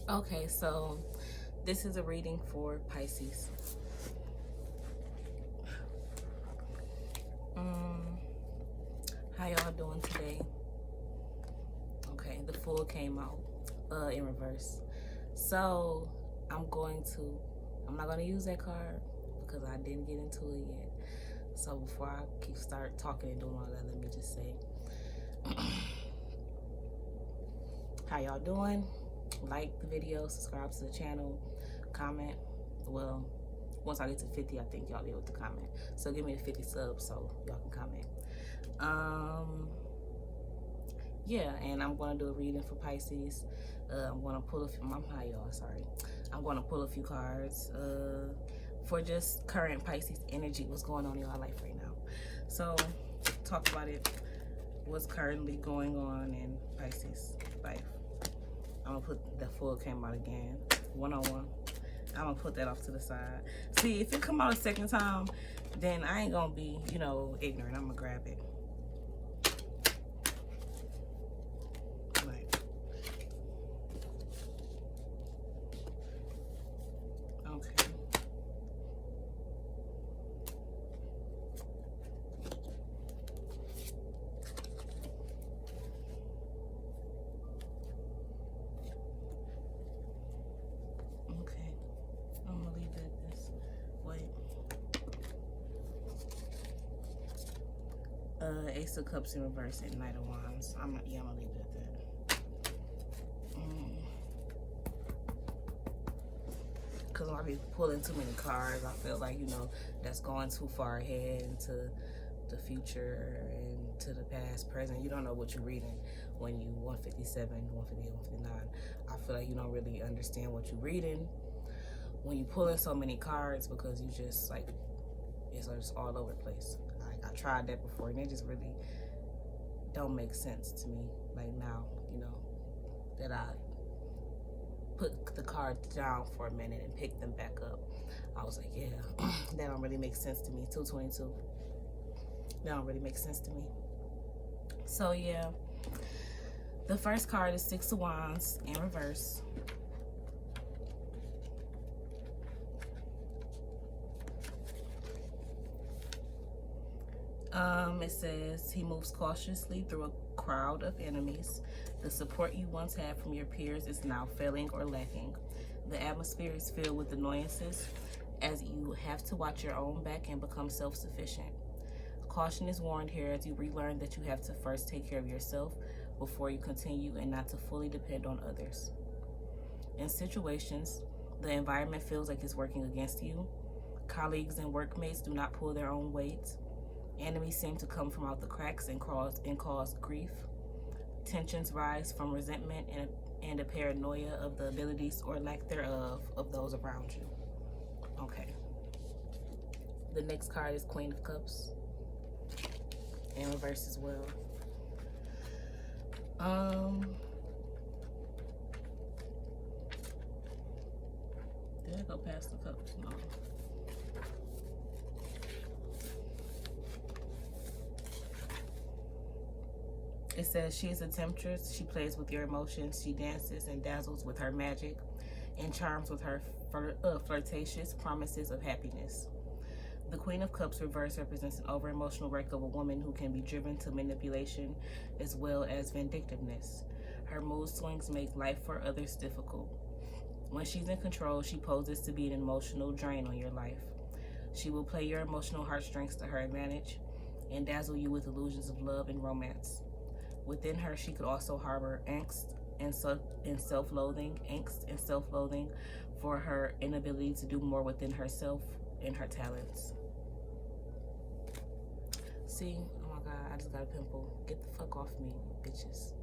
Okay, so this is a reading for Pisces. How y'all doing today? Okay, the Fool came out in reverse. So I'm not gonna use that card because I didn't get into it yet. So before I start talking and doing all that, let me just say, how y'all doing? Like the video, subscribe to the channel, comment. Well, once I get to 50, I think y'all be able to comment. So give me the 50 subs so y'all can comment. Yeah, and I'm gonna do a reading for Pisces. I'm gonna pull a few. Hi y'all, sorry. I'm gonna pull a few cards for just current Pisces energy. What's going on in your life right now? So talk about it. What's currently going on in Pisces life? I'm gonna put the Fool came out again, 101. I'm gonna put that off to the side. See, if it come out a second time, then I ain't gonna be, ignorant. I'm gonna grab it. Like, okay. Okay. I'm gonna leave it this way. Ace of Cups in reverse and Knight of Wands. I'm gonna leave it at that. Because when I be pulling too many cards, I feel like, that's going too far ahead into the future and to the past, present. You don't know what you're reading when you 157, 158, 159. I feel like you don't really understand what you're reading when you pull in so many cards because you just like, it's just all over the place. I tried that before and it just really don't make sense to me. Like now, that I put the cards down for a minute and pick them back up. I was like, yeah, that don't really make sense to me. 222. That don't really make sense to me. So yeah, the first card is Six of Wands in reverse. It says he moves cautiously through a crowd of enemies. The support you once had from your peers is now failing or lacking. The atmosphere is filled with annoyances as you have to watch your own back and become self-sufficient. Caution is warned here as you relearn that you have to first take care of yourself before you continue and not to fully depend on others. In situations, the environment feels like it's working against you. Colleagues and workmates do not pull their own weight. Enemies seem to come from out the cracks and cause grief. Tensions rise from resentment and a paranoia of the abilities or lack thereof of those around you. Okay. The next card is Queen of Cups in reverse as well. Did I go past the cups? No. It says she is a temptress. She plays with your emotions. She dances and dazzles with her magic and charms with her flirtatious promises of happiness. The Queen of Cups reverse represents an over-emotional wreck of a woman who can be driven to manipulation as well as vindictiveness. Her mood swings make life for others difficult. When she's in control, she poses to be an emotional drain on your life. She will play your emotional heartstrings to her advantage and dazzle you with illusions of love and romance. Within her, she could also harbor angst and self-loathing for her inability to do more within herself and her talents. See, oh my God, I just got a pimple. Get the fuck off me, bitches.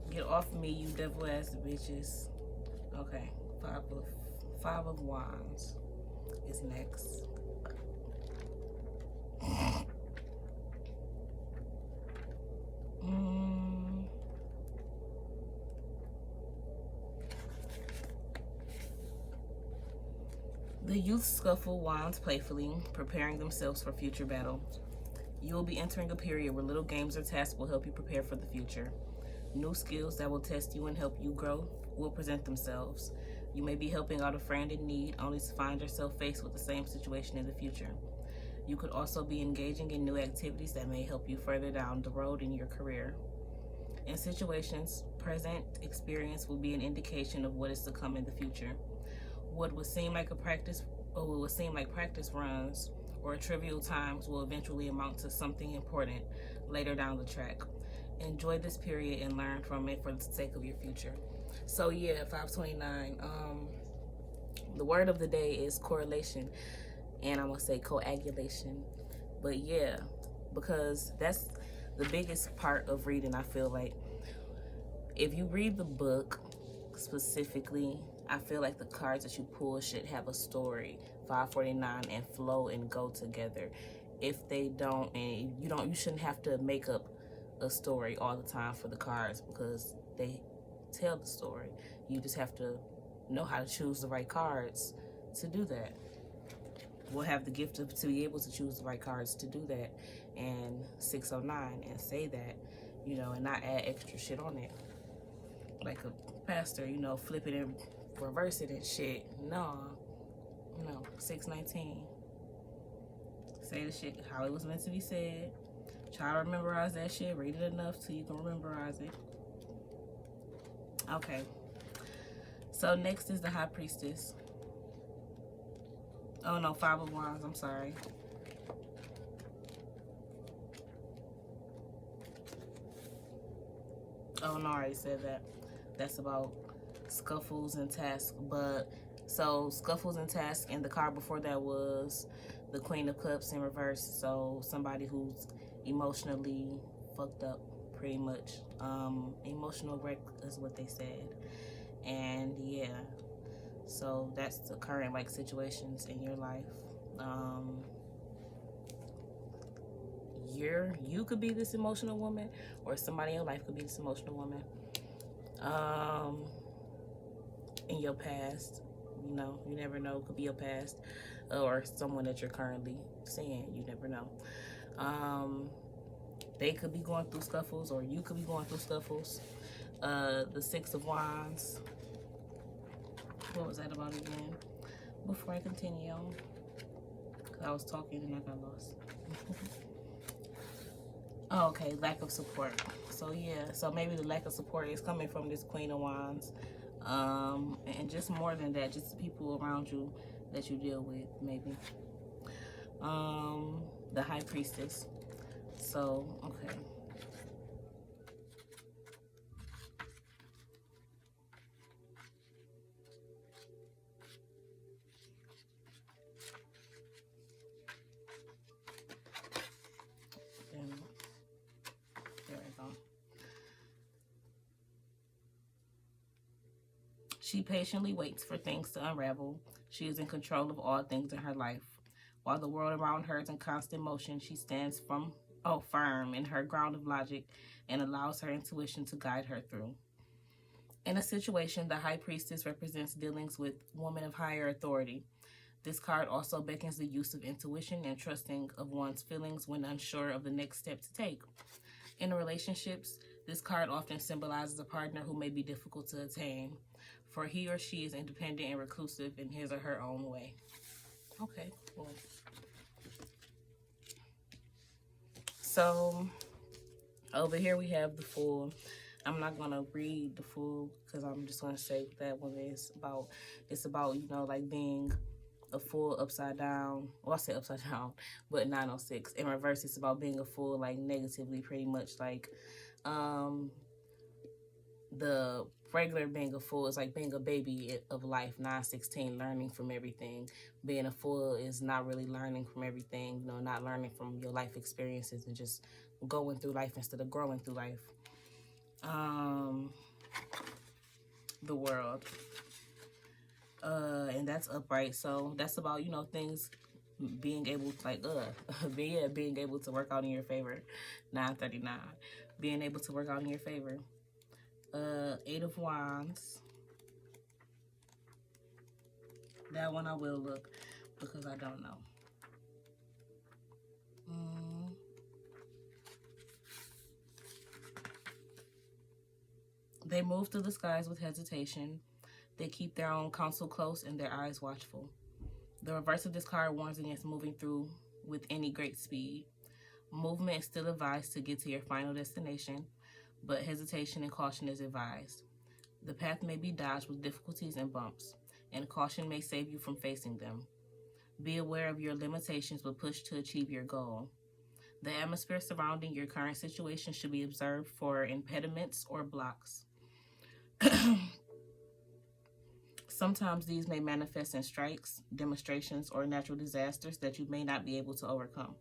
Get off me, you devil-ass bitches. Okay, Five of Wands is next. The youth scuffle wands playfully, preparing themselves for future battle. You will be entering a period where little games or tasks will help you prepare for the future. New skills that will test you and help you grow will present themselves. You may be helping out a friend in need only to find yourself faced with the same situation in the future. You could also be engaging in new activities that may help you further down the road in your career. In situations, present experience will be an indication of what is to come in the future. What would seem like practice runs or trivial times will eventually amount to something important later down the track. Enjoy this period and learn from it for the sake of your future. So yeah, 529. The word of the day is correlation, and I'm gonna say coagulation. But yeah, because that's the biggest part of reading. I feel like if you read the book specifically, I feel like the cards that you pull should have a story, 549, and flow and go together. If they don't, and you shouldn't have to make up a story all the time for the cards because they tell the story. You just have to know how to choose the right cards to do that. We'll have the gift to be able to choose the right cards to do that, and 609 and say that, and not add extra shit on it like a pastor, flip it and reverse it and shit. No, 619. Say the shit how it was meant to be said. Try to memorize that shit. Read it enough till you can memorize it. Okay. So next is the High Priestess. Oh no, 5 of Wands. I'm sorry. Oh no, I already said that. That's about scuffles and tasks. But so scuffles and tasks, and the card before that was the Queen of Cups in reverse. So somebody who's emotionally fucked up, pretty much. Emotional wreck is what they said. And yeah, so that's the current situations in your life. You could be this emotional woman, or somebody in your life could be this emotional woman. In your past, you never know. It could be your past, or someone that you're currently seeing. You never know. They could be going through scuffles, or you could be going through scuffles. The 6 of Wands. What was that about again? Before I continue on, because I was talking and I got lost. Oh, okay, lack of support. So yeah, so maybe the lack of support is coming from this Queen of Wands. And just more than that, just the people around you that you deal with, maybe. The High Priestess. So, okay. There we go. She patiently waits for things to unravel. She is in control of all things in her life. While the world around her is in constant motion, she stands firm in her ground of logic and allows her intuition to guide her through. In a situation, the High Priestess represents dealings with women of higher authority. This card also beckons the use of intuition and trusting of one's feelings when unsure of the next step to take. In relationships, this card often symbolizes a partner who may be difficult to attain, for he or she is independent and reclusive in his or her own way. Okay, cool. So, over here we have the Fool. I'm not going to read the Fool because I'm just going to say what that one is about. It's about, being a fool upside down. Well, I say upside down, but 906. In reverse, it's about being a fool, negatively, pretty much. The regular being a fool is like being a baby of life, 916, learning from everything. Being a fool is not really learning from everything, not learning from your life experiences and just going through life instead of growing through life. The World. And that's upright. So that's about, things being able to, being able to work out in your favor. 939. Being able to work out in your favor. 8 of Wands. That one I will look because I don't know. They move through the skies with hesitation. They keep their own counsel close and their eyes watchful. The reverse of this card warns against moving through with any great speed. Movement is still advised to get to your final destination, but hesitation and caution is advised. The path may be dodged with difficulties and bumps, and caution may save you from facing them. Be aware of your limitations, but push to achieve your goal. The atmosphere surrounding your current situation should be observed for impediments or blocks. Sometimes these may manifest in strikes, demonstrations, or natural disasters that you may not be able to overcome.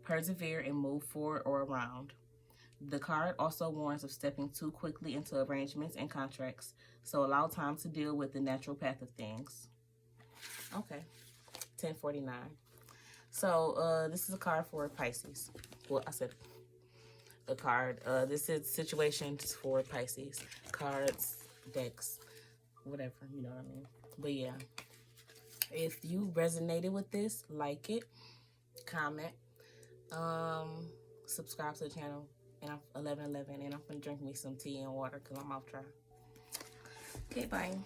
Persevere and move forward or around. The card also warns of stepping too quickly into arrangements and contracts, so allow time to deal with the natural path of things. Okay, 1049. So this is a card for Pisces. Well, I said a card. This is situations for Pisces. Cards, decks, whatever, you know what I mean. But yeah, if you resonated with this, like it, comment, subscribe to the channel. And I'm 11:11, and I'm gonna drink me some tea and water because I'm off dry. Okay, bye.